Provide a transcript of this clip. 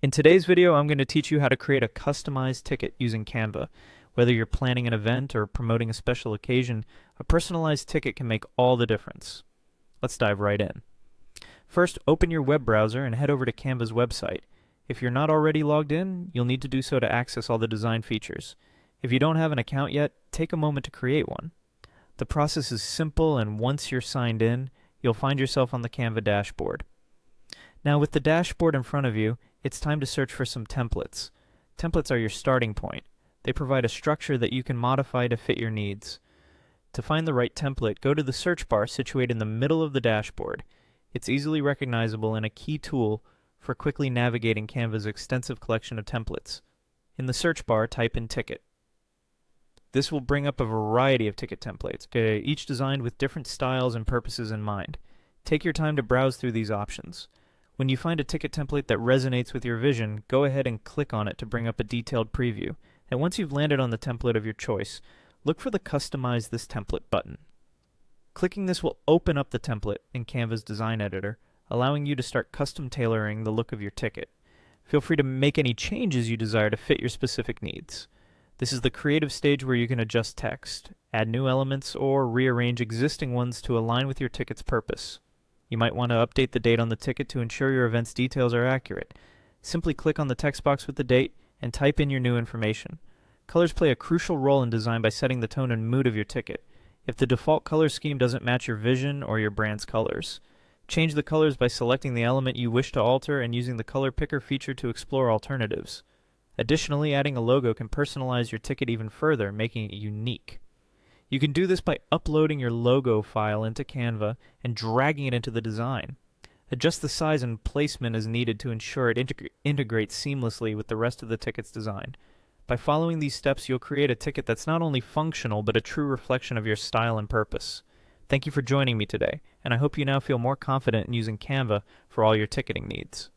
In today's video, I'm going to teach you how to create a customized ticket using Canva. Whether you're planning an event or promoting a special occasion, a personalized ticket can make all the difference. Let's dive right in. First, open your web browser and head over to Canva's website. If you're not already logged in, you'll need to do so to access all the design features. If you don't have an account yet, take a moment to create one. The process is simple, and once you're signed in, you'll find yourself on the Canva dashboard. Now, with the dashboard in front of you, it's time to search for some templates. Templates are your starting point. They provide a structure that you can modify to fit your needs. To find the right template, go to the search bar situated in the middle of the dashboard. It's easily recognizable and a key tool for quickly navigating Canva's extensive collection of templates. In the search bar, type in ticket. This will bring up a variety of ticket templates, each designed with different styles and purposes in mind. Take your time to browse through these options. When you find a ticket template that resonates with your vision, go ahead and click on it to bring up a detailed preview. And once you've landed on the template of your choice, look for the Customize This Template button. Clicking this will open up the template in Canva's design editor, allowing you to start custom tailoring the look of your ticket. Feel free to make any changes you desire to fit your specific needs. This is the creative stage where you can adjust text, add new elements, or rearrange existing ones to align with your ticket's purpose. You might want to update the date on the ticket to ensure your event's details are accurate. Simply click on the text box with the date and type in your new information. Colors play a crucial role in design by setting the tone and mood of your ticket. If the default color scheme doesn't match your vision or your brand's colors, change the colors by selecting the element you wish to alter and using the color picker feature to explore alternatives. Additionally, adding a logo can personalize your ticket even further, making it unique. You can do this by uploading your logo file into Canva and dragging it into the design. Adjust the size and placement as needed to ensure it integrates seamlessly with the rest of the ticket's design. By following these steps, you'll create a ticket that's not only functional, but a true reflection of your style and purpose. Thank you for joining me today, and I hope you now feel more confident in using Canva for all your ticketing needs.